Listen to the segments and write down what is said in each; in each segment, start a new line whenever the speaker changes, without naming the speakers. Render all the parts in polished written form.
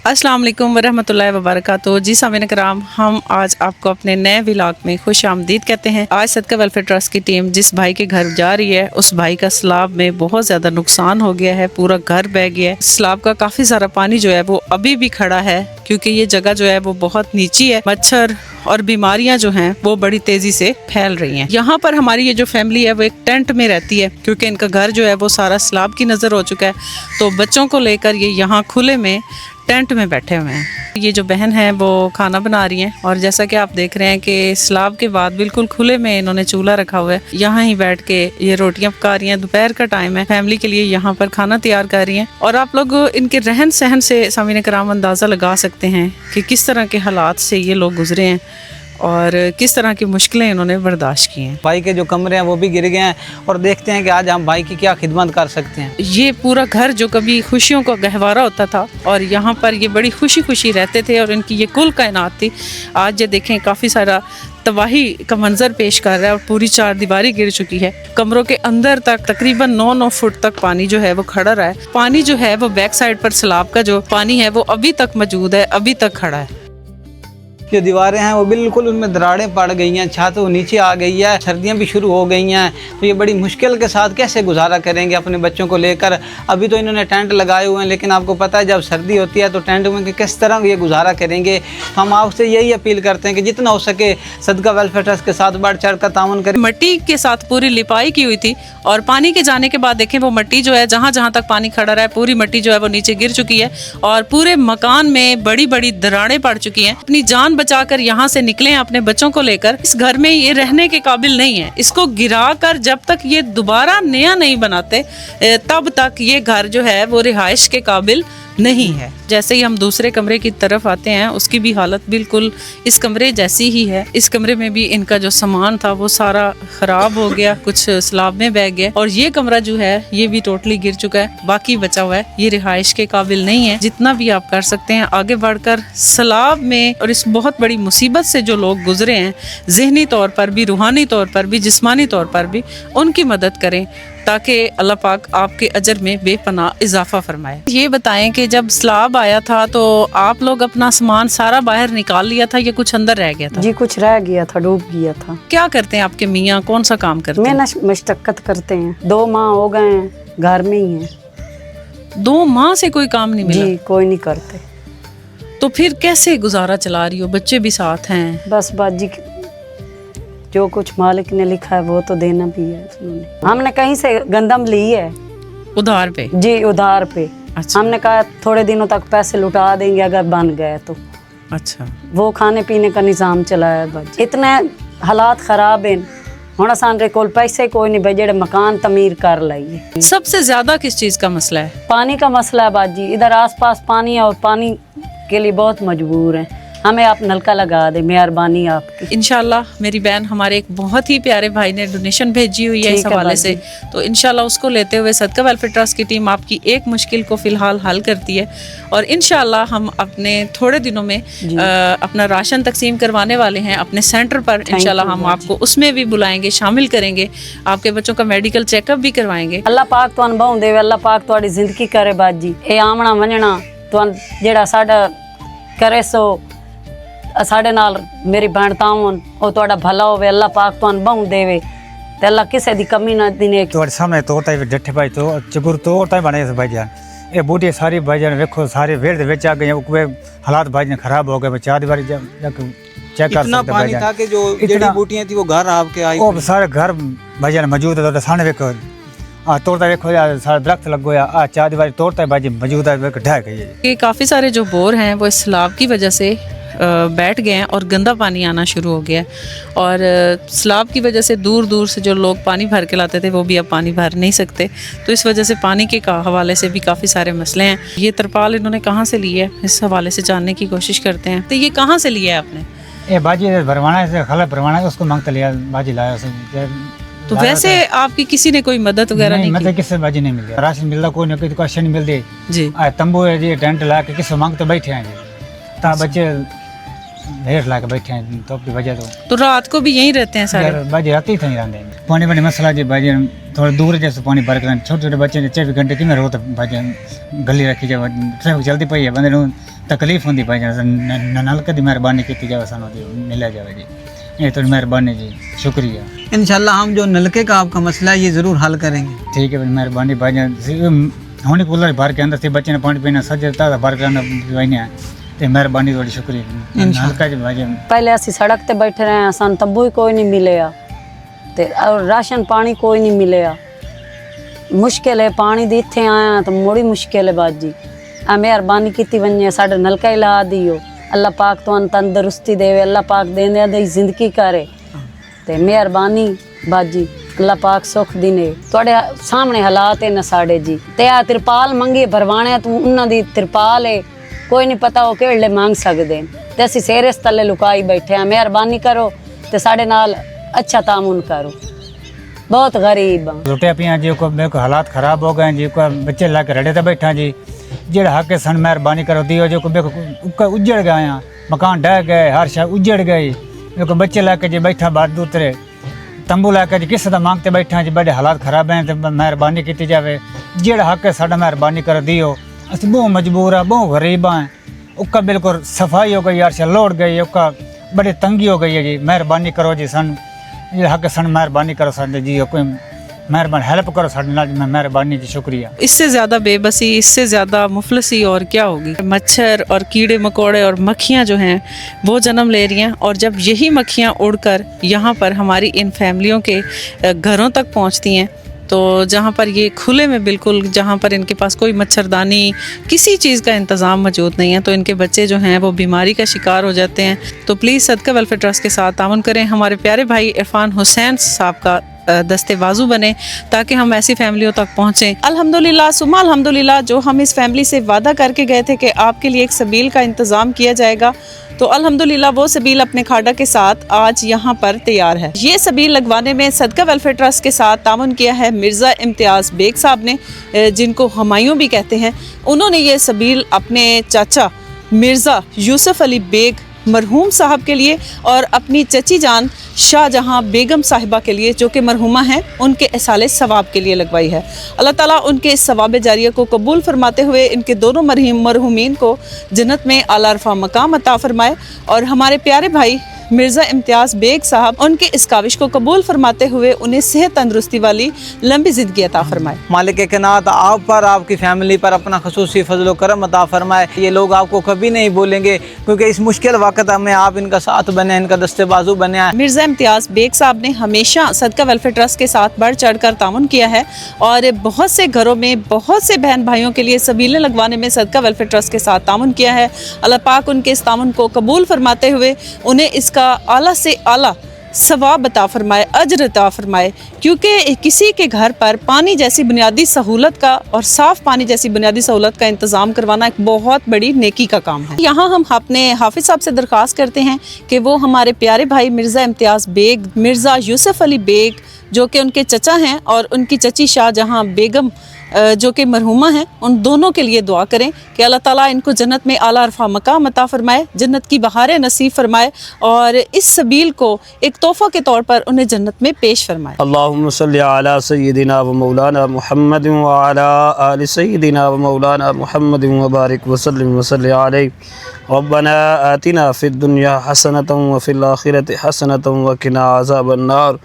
अस्सलाम वालेकुम वरहमतुल्लाहि वबरकातुहू। जी सामीन कराम, हम आज आपको अपने नए व्लॉग में खुश आमदीद कहते हैं। आज सदका वेलफेयर ट्रस्ट की टीम जिस भाई के घर जा रही है, उस भाई का सैलाब में बहुत ज़्यादा नुकसान हो गया है, पूरा घर बह गया है। सैलाब का काफ़ी सारा पानी जो है वो अभी भी खड़ा है, क्योंकि ये जगह जो है वो बहुत नीची है। मच्छर और बीमारियां जो हैं वो बड़ी तेज़ी से फैल रही हैं। यहाँ पर हमारी ये जो फैमिली है वो एक टेंट में रहती है, क्योंकि इनका घर जो है वो सारा सैलाब की नज़र हो चुका है। तो बच्चों को लेकर ये यहाँ खुले में टेंट में बैठे हुए हैं। ये जो बहन है वो खाना बना रही हैं, और जैसा कि आप देख रहे हैं कि सैलाब के बाद बिल्कुल खुले में इन्होंने चूल्हा रखा हुआ है। यहाँ ही बैठ के ये रोटियां पका रही हैं। दोपहर का टाइम है, फैमिली के लिए यहाँ पर खाना तैयार कर रही हैं। और आप लोग इनके रहन सहन से सामीन कराम अंदाज़ा लगा सकते हैं कि किस तरह के हालात से ये लोग गुजरे हैं और किस तरह की मुश्किलें इन्होंने बर्दाश्त की हैं।
भाई के जो कमरे हैं वो भी गिर गए हैं, और देखते हैं कि आज हम भाई की क्या खिदमत कर सकते हैं।
ये पूरा घर जो कभी खुशियों का गहवारा होता था, और यहाँ पर ये बड़ी खुशी खुशी रहते थे, और इनकी ये कुल कायनात थी। आज ये देखें काफ़ी सारा तबाही का मंजर पेश कर रहा है, और पूरी चार दीवारी गिर चुकी है। कमरों के अंदर तक तकरीबन 9 फुट तक पानी जो है वो खड़ा रहा है। पानी जो है वो बैक साइड पर सैलाब का जो पानी है वो अभी तक मौजूद है, अभी तक खड़ा है।
जो दीवारें हैं वो बिल्कुल उनमें दरारें पड़ गई हैं, छत वो नीचे आ गई है, सर्दियां भी शुरू हो गई हैं। तो ये बड़ी मुश्किल के साथ कैसे गुजारा करेंगे अपने बच्चों को लेकर। अभी तो इन्होंने टेंट लगाए हुए हैं, लेकिन आपको पता है जब सर्दी होती है तो टेंट में किस तरह ये गुजारा करेंगे। तो हम आपसे यही अपील करते हैं कि जितना हो सके सदका वेलफेयर ट्रस्ट के साथ बढ़ चढ़ कर ताउन करें।
मट्टी के साथ पूरी लिपाई की हुई थी, और पानी के जाने के बाद देखें वो मट्टी जो है जहाँ जहाँ तक पानी खड़ा रहा है, पूरी मट्टी जो है वो नीचे गिर चुकी है, और पूरे मकान में बड़ी बड़ी दरारें पड़ चुकी हैं। अपनी जान बचाकर यहाँ से निकले अपने बच्चों को लेकर। इस घर में ये रहने के काबिल नहीं है। इसको गिरा कर जब तक ये दोबारा नया नहीं बनाते, तब तक ये घर जो है वो रिहाइश के काबिल नहीं है। जैसे ही हम दूसरे कमरे की तरफ आते हैं, उसकी भी हालत बिल्कुल इस कमरे जैसी ही है। इस कमरे में भी इनका जो सामान था वो सारा खराब हो गया, कुछ सैलाब में बह गया, और ये कमरा जो है ये भी टोटली गिर चुका है। बाकी बचा हुआ है, ये रिहाइश के काबिल नहीं है। जितना भी आप कर सकते हैं आगे बढ़कर सैलाब में और इस बहुत बड़ी मुसीबत से जो लोग गुजरे हैं, ज़हनी तौर पर भी, रूहानी तौर पर भी, जिस्मानी तौर पर भी, उनकी मदद करें, ताकि अल्लाह पाक आपके अजर में बेपनाह इजाफा फरमाए। ये बताएं कि जब सैलाब आया था तो आप लोग अपना सामान सारा बाहर निकाल लिया था या कुछ अंदर रह गया था?
जी कुछ रह गया था, डूब गया था।
क्या करते हैं आपके मियाँ, कौन सा काम करते हैं?
मशक्कत करते हैं। 2 माह हो गए हैं, घर में ही है।
2 माह से कोई काम नहीं मिला?
जी कोई नहीं करते।
तो फिर कैसे गुजारा चला रही हो? बच्चे भी साथ हैं।
बस बाजी जो कुछ मालिक ने लिखा है वो तो देना भी है। हमने कहीं से गंदम ली है
उधार पे?
जी उधार पे।
अच्छा।
हमने कहा थोड़े दिनों तक पैसे लुटा देंगे अगर बन गए तो।
अच्छा।
वो खाने पीने का निज़ाम चलाया बाजी। इतने हालात खराब हैं, हुण असां कोल पैसे कोई नहीं भाई जेड़े मकान तमीर कर लाइए।
सबसे ज्यादा किस चीज का मसला है?
पानी का मसला है बाजी। इधर आसपास पानी है, और पानी के लिए बहुत मजबूर हैं। हमें आप नलका लगा दे, मेहरबानी आपकी।
इंशाल्लाह मेरी बहन, हमारे एक बहुत ही प्यारे भाई ने डोनेशन भेजी हुई है इस हवाले से, तो इंशाल्लाह उसको लेते हुए सदका वेलफेयर ट्रस्ट की टीम आपकी एक मुश्किल को फिलहाल हल करती है, और इंशाल्लाह हम अपने थोड़े दिनों में अपना राशन तकसीम करवाने वाले हैं अपने सेंटर पर। इंशाल्लाह हम आपको उसमें भी बुलाएंगे, शामिल करेंगे, आपके बच्चों का मेडिकल चेकअप भी करवाएंगे।
अल्लाह पाक तो अनुभव देवे, अल्लाह पाक तुहाडी जिंदगी करे बाजी। ये आमना वंजना तो जेड़ा साडा करे सो साढ़े नाल मेरी बहन तावन और तुहाडा भला होवे। अल्लाह पाक तुहानू बहु देवे ते अल्लाह किसे दी कमी ना दिने।
तुहाडे सामने तोता ही डठे भाई तो चबुर तोता ही बने भाईजान। ये बूटी सारी भाईजान देखो सारे वेड़ दे विच आ गए, उकवे हालात भाईजान खराब हो गए। चार दीवारी चेक कर
इतना पानी था कि जो जड़ी बूटियां थी वो घर आपके आई,
वो सारे घर भाईजान मौजूद है। तो सामने देखो तोड़ता देखो यार, सारा दरख्त लग गया। चार दीवारी तोड़ता है भाई मौजूद है, ढह गई है।
ये काफ़ी सारे जो बोर हैं वो इस सैलाब की वजह से बैठ गए हैं, और गंदा पानी आना शुरू हो गया है। और सैलाब की वजह से दूर दूर से जो लोग पानी भर के लाते थे वो भी अब पानी भर नहीं सकते। तो इस वजह से पानी के हवाले से भी काफ़ी सारे मसले हैं। ये तरपाल इन्होंने कहाँ से ली है, इस हवाले से जानने की कोशिश करते हैं। तो ये कहाँ से लिया है आपने?
ये बाजी भरवाना है, खला भरवाना है, उसको मांगता लिया, बाजी लाया उसे।
तो वैसे आपकी किसी ने कोई मदद वगैरह नहीं की?
मतलब किसी बाजी नहीं मिली, राशन मिलता कोई नहीं, कोई क्वेश्चन नहीं मिलती
जी।
तंबू है जी, टेंट ला के किसी मांगते बैठे हैं जी। ता बच्चे ढेर ला के बैठे हैं तो की वजह तो
रात को भी यहीं रहते हैं सारे?
बाजी रात ही नहीं रहते। पानी बड़ी मसला जी बाजी, थोड़ा दूर जैसे पानी भर कर छोटे छोटे बच्चे 24 घंटे कि रोते बाजी गली रखी जाए, ट्रैफिक चलती पई है, बंदे तकलीफ होंदी भाई जान नलके दी मेहरबानी की जावे सानू दी मिले जावे जी ये तो मेहरबानी जी शुक्रिया
इंशाल्लाह हम जो नलके का आपका मसला है ये ज़रूर हल करेंगे।
ठीक है मेहरबानी भाई जान होनी कूलर भर के अंदर से बच्चे ने पानी पीना सजता भर के अंदर पीने ते मेहरबानी थोड़ी शुक्रिया नलका जी भाई जान
पहले असी सड़क ते बैठे रहे हैं सन तंबू ही कोई नहीं मिले ते और राशन पानी कोई नहीं मिले मुश्किल है पानी दी इत्थे आया तो बड़ी मुश्किल है बाजी आ मेहरबानी की वने साडा नलका ही ला दियो अल्लाह पाक तो तंदुरुस्ती देवे अल्लाह पाक देने दी जिंदगी करे ते मेहरबानी बाजी अल्लाह पाक सुख दिने तुहाडे सामने हालात है न साडे जी ते आ तिरपाल मंगे भरवाने तू उन्हां दी तिरपाल है कोई नहीं पता वो केड़े मांग सकदे ते असीं सेरे तले लुकाई बैठे हैं मेहरबानी करो ते साडे नाल अच्छा तामुन करो बहुत गरीब
लुटे पिया जी को मेरे को हालात खराब हो गए जी को बच्चे ला के रड़े ते बैठा जी जेड़ा हक सन मेहरबानी करो दियो जो को उजड़ गए मकान ढह गए हर शय उजड़ गई मेरे को बच्चे ला के जी बैठा बाहर दूसरे तंबू ला के जी किसी का मांगते बैठा जी बड़े हालात खराब हैं तो मेहरबानी की जावे जेड़ा हक है साडा मेहरबानी कर दियो असं बहुत मजबूर है बहुत गरीब हैं उसका बिल्कुल सफाई हो गई यार से लौट गई उसका बड़ी तंगी हो गई है जी मेहरबानी करो जी सन ये हक सन मेहरबानी करो साडे जी कोई मेहरबानी हेल्प करो साडे नाल मेहरबानी जी शुक्रिया।
इससे ज़्यादा बेबसी इससे ज़्यादा मुफलसी और क्या होगी। मच्छर और कीड़े मकोड़े और मक्खियाँ जो हैं वो जन्म ले रही हैं और जब यही मक्खियाँ उड़कर यहाँ पर हमारी इन फैमिलियों के घरों तक पहुँचती हैं तो जहाँ पर ये खुले में बिल्कुल जहाँ पर इनके पास कोई मच्छरदानी किसी चीज़ का इंतज़ाम मौजूद नहीं है तो इनके बच्चे जो हैं वो बीमारी का शिकार हो जाते हैं। तो प्लीज़ सदका वेलफेयर ट्रस्ट के साथ ताउन करें हमारे प्यारे भाई इरफान हुसैन साहब का दस्ते बाजू बने ताकि हम ऐसी फैमिलियों तक पहुँचें। अल्हम्दुलिल्लाह सुम्मा अल्हम्दुलिल्लाह जो हम इस फैमिली से वादा करके गए थे कि आपके लिए एक सबील का इंतज़ाम किया जाएगा तो अल्हम्दुलिल्लाह वो सबील अपने खाड़ा के साथ आज यहाँ पर तैयार है। ये सबील लगवाने में सदका वेलफेयर ट्रस्ट के साथ ताउन किया है मिर्ज़ा इम्तियाज़ बेग साहब ने जिनको हुमायूं भी कहते हैं। उन्होंने ये सबील अपने चाचा मिर्ज़ा यूसुफ अली बेग मरहूम साहब के लिए और अपनी चची जान शाहजहां बेगम साहिबा के लिए जो कि मरहुमा हैं उनके इसाले सवाब के लिए लगवाई है। अल्लाह ताला उनके इस सवाब जारिया को कबूल फरमाते हुए इनके दोनों मरहुमीन को जन्नत में आला रफ़ा मकाम अता फरमाए और हमारे प्यारे भाई मिर्ज़ा इम्तियाज़ बेग साहब उनके इस काविश को कबूल फरमाते हुए उन्हें सेहत तंदुरुस्ती वाली लंबी ज़िंदगी अता फरमाए।
मालिक कायनात आप पर आपकी फैमिली पर अपना खसूसी फजल करम अता फरमाए। ये लोग आपको कभी नहीं बोलेंगे क्योंकि इस मुश्किल वक्त में आप इनका साथ बने इनका दस्ते बाजू बने।
मिर्ज़ा इम्तियाज़ बेग साहब ने हमेशा सदका वेलफेयर ट्रस्ट के साथ बढ़ चढ़ कर ताउन किया है और बहुत से घरों में बहुत से बहन भाइयों के लिए सबीलें लगवाने में सदका वेलफेयर ट्रस्ट के साथ ताउन किया है। अल्लाह पाक उनके इस ताउन को कबूल फरमाते हुए उन्हें इसका आला से आला सवाब अता फरमाए अजर अता फरमाए क्योंकि किसी के घर पर पानी जैसी बुनियादी सहूलत का और साफ़ पानी जैसी बुनियादी सहूलत का इंतज़ाम करवाना एक बहुत बड़ी नेकी का काम है। यहाँ हम अपने हाफिज़ साहब से दरख्वास्त करते हैं कि वो हमारे प्यारे भाई मिर्ज़ा इम्तियाज़ बेग मिर्ज़ा यूसुफ अली बेग जो कि उनके चचा हैं और उनकी चची शाहजहां बेगम जो कि मरहुमा हैं उन दोनों के लिए दुआ करें कि अल्लाह ताला इनको जन्नत में आला रफ़ा मकाम अता फरमाए जन्नत की बहारें नसीब फरमाए और इस सबील को एक तोहफ़ा के तौर पर उन्हें जन्नत में पेश फरमाए।
अल्लाहुम्मा सल्ली अला सय्यिदिना व मौलाना मुहम्मद व अला आलि सय्यिदिना व मौलाना मुहम्मद व बारिक व सल्लिम व सल्लि अलैहि रब्बना आतिना फिद दुनिया हसनतन व फिल आखिरति हसनतन व किना अज़ाबन नार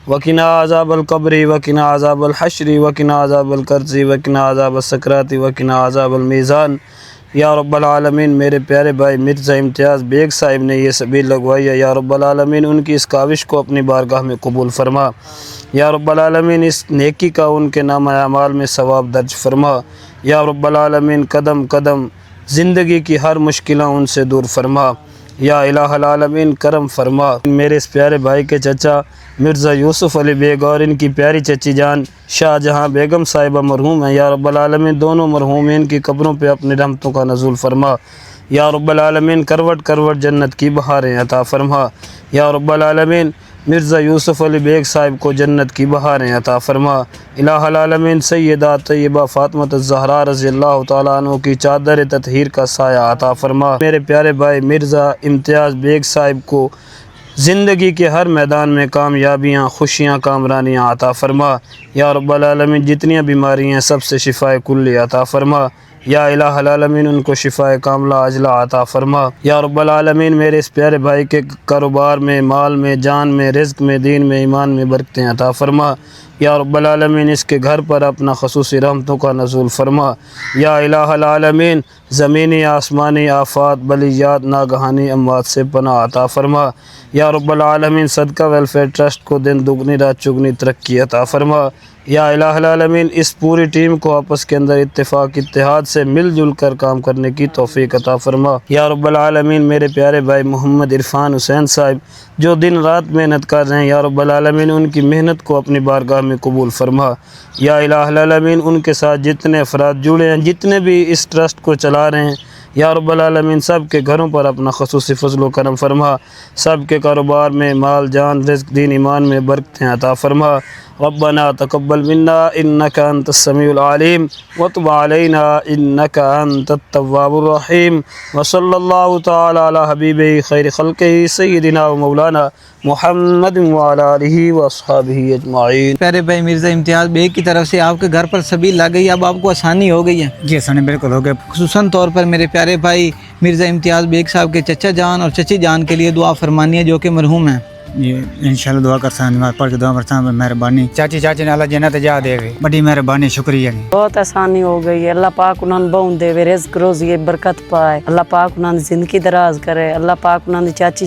वकिना अज़ाबल कब्री वकिना अज़ाबल हश्री वकिना अज़ाबल कर्ज़ी वकिना अज़ाबल सकराती वकिना अज़ाबल मीज़ान। या रब्बल आलमीन मेरे प्यारे भाई मिर्ज़ा इम्तियाज़ बेग साहिब ने ये सबील लगवाई है। या रब्बल आलमीन उनकी इस काविश को अपनी बारगाह में कबूल फरमा। या रब्बल आलमीन इस नेकी का उनके नाम अमाल में सवाब दर्ज फरमा। या रब्बल आलमीन कदम कदम ज़िंदगी की हर मुश्किलें उनसे दूर फरमा। या इलाहुल आलमीन करम फरमा। मेरे इस प्यारे भाई के चचा मिर्ज़ा यूसुफ अली बेग और इनकी प्यारी चची जान शाहजहां बेगम साहिबा मरहूम हैं। या रब्बल आलमीन दोनों मरहूमीन की कब्रों पे अपनी रहमतों का नज़ूल फरमा। या रब्बल आलमीन करवट करवट जन्नत की बहारें अता फरमा। या रब्बल आलमीन मिर्ज़ा यूसुफ अली बेग साहिब को जन्नत की बहारें अता फरमा। इलाहुल आलमीन सैयदा तय्यबा फ़ातिमा ज़हरा रज़ियल्लाहु तआला अन्हा की चादर ततहीर का साया अता फरमा। मेरे प्यारे भाई मिर्ज़ा इम्तियाज़ बेग साहिब को ज़िंदगी के हर मैदान में कामयाबियाँ खुशियाँ कामरानियाँ अता फरमा। या रब्बल आलमीन जितनी बीमारियाँ सबसे शिफाए कुल्ली अता फरमा। یا الہ العالمین ان کو شفاء کاملہ عاجلہ عطا فرما۔ یا رب العالمین میرے اس پیارے بھائی کے کاروبار میں، مال میں، جان میں، رزق میں، دین میں، ایمان میں برکتیں عطا فرما۔ یا رب العالمین اس کے گھر پر اپنا خصوصی رحمتوں کا نزول فرما۔ یا الہ العالمین زمینی آسمانی آفات، بلیات، ناگہانی اموات سے پناہ عطا فرما۔ یا رب العالمین صدقہ ویلفیئر ٹرسٹ کو دن دگنی رات چگنی ترقی عطا فرما۔ یا الہ العالمین اس پوری ٹیم کو آپس کے اندر اتفاق اتحاد سے مل جل کر کام کرنے کی توفیق عطا فرما۔ یا رب العالمین میرے پیارے بھائی محمد عرفان حسین صاحب جو دن رات محنت کر رہے ہیں، یا رب العالمین ان کی محنت کو اپنی بارگاہ میں قبول فرما۔ یا الہ العالمین ان کے ساتھ جتنے افراد جڑے ہیں، جتنے بھی اس ٹرسٹ کو چلا رہے ہیں، یا رب العالمین سب کے گھروں پر اپنا خصوصی فضل و کرم فرما، سب کے کاروبار میں مال جان رزق دین ایمان میں برکتیں عطا فرما۔ ربنا تقبل منا انك انت السميع العليم وتب علينا انك انت التواب الرحيم وصلى الله تعالى على حبيبه خير خلقه سيدنا ومولانا محمد وعلى اله واصحابه اجمعين۔
پیارے بھائی مرزا امتیاز بیگ کی طرف سے آپ کے گھر پر سبیل لگ گئی، اب آپ کو آسانی ہو گئی ہے؟
جی آسانی بالکل ہو گئے۔
خصوصاً طور پر میرے پیارے بھائی مرزا امتیاز بیگ صاحب کے چچا جان اور چچی جان کے لیے دعا فرمانی ہے جو کہ مرحوم ہیں۔
جی انشاءاللہ دعا کرتا ہوں، نماز پڑھ کے دعا کرتا ہوں، مہربانی چاچی نے اللہ جنت جا دے، بڑی مہربانی، شکریہ جی۔
بہت آسانی ہو گئی ہے۔ اللہ پاک انہوں نے بہن دے، رزق روزی برکت پائے، اللہ پاک انہوں نے زندگی دراز کرے، اللہ پاک انہوں نے چاچی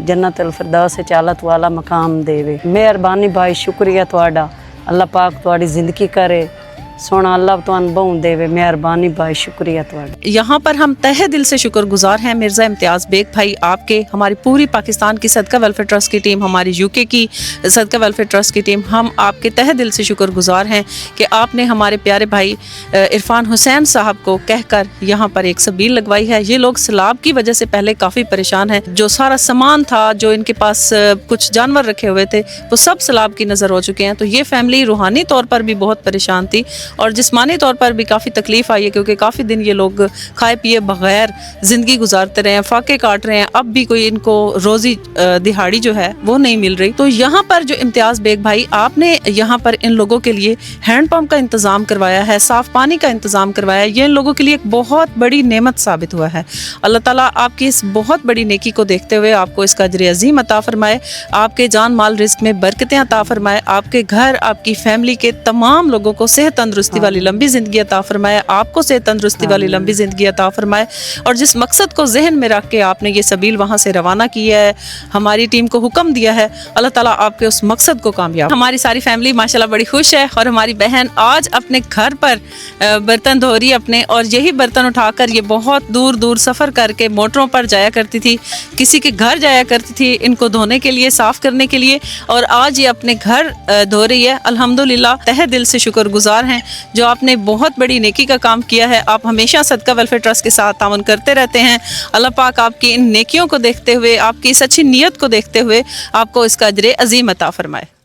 جنت الفردوس چالت والا مقام دے۔ مہربانی بھائی، شکریہ تہاڈا، اللہ پاک تہاڈی زندگی کرے، سونا اللہ تمہیں بہن دے، مہربانی بھائی، شکریہ تہاڈا۔
یہاں پر ہم تہہ دل سے شکر گزار ہیں مرزا امتیاز بیگ بھائی آپ کے، ہماری پوری پاکستان کی صدقہ ویلفیئر ٹرسٹ کی ٹیم، ہماری UK کی صدقہ ویلفیئر ٹرسٹ کی ٹیم، ہم آپ کے تہہ دل سے شکر گزار ہیں کہ آپ نے ہمارے پیارے بھائی عرفان حسین صاحب کو کہہ کر یہاں پر ایک سبیل لگوائی ہے۔ یہ لوگ سیلاب کی وجہ سے پہلے کافی پریشان ہیں، جو سارا سامان تھا، جو ان کے پاس کچھ جانور رکھے ہوئے تھے، وہ سب سیلاب کی نظر ہو چکے ہیں۔ تو یہ فیملی روحانی طور پر بھی بہت پریشان تھی اور جسمانی طور پر بھی کافی تکلیف آئی ہے، کیونکہ کافی دن یہ لوگ کھائے پیے بغیر زندگی گزارتے رہے ہیں، فاقے کاٹ رہے ہیں، اب بھی کوئی ان کو روزی دہاڑی جو ہے وہ نہیں مل رہی۔ تو یہاں پر جو امتیاز بیگ بھائی آپ نے یہاں پر ان لوگوں کے لیے ہینڈ پمپ کا انتظام کروایا ہے، صاف پانی کا انتظام کروایا ہے، یہ ان لوگوں کے لیے ایک بہت بڑی نعمت ثابت ہوا ہے۔ اللہ تعالیٰ آپ کی اس بہت بڑی نیکی کو دیکھتے ہوئے آپ کو اس کا اجر عظیم عطا فرمائے، آپ کے جان مال رزق میں برکتیں عطا فرمائے، آپ کے گھر آپ کی فیملی کے تمام لوگوں کو صحت تندرستی والی لمبی زندگی عطا فرمائے، آپ کو صحت تندرستی والی لمبی زندگی عطا فرمائے، اور جس مقصد کو ذہن میں رکھ کے آپ نے یہ سبیل وہاں سے روانہ کیا ہے، ہماری ٹیم کو حکم دیا ہے، اللہ تعالیٰ آپ کے اس مقصد کو کامیاب۔ ہماری ساری فیملی ماشاءاللہ بڑی خوش ہے، اور ہماری بہن آج اپنے گھر پر برتن دھو رہی اپنے، اور یہی برتن اٹھا کر یہ بہت دور دور سفر کر کے موٹروں پر جایا کرتی تھی، کسی کے گھر جایا کرتی تھی ان کو دھونے کے لیے، صاف کرنے کے لیے، اور آج یہ اپنے گھر دھو رہی ہے۔ الحمدللہ تہہ دل سے شکر گزار ہیں جو آپ نے بہت بڑی نیکی کا کام کیا ہے۔ آپ ہمیشہ صدقہ ویلفیئر ٹرسٹ کے ساتھ تعاون کرتے رہتے ہیں، اللہ پاک آپ کی ان نیکیوں کو دیکھتے ہوئے، آپ کی اس اچھی نیت کو دیکھتے ہوئے آپ کو اس کا اجر عظیم عطا فرمائے۔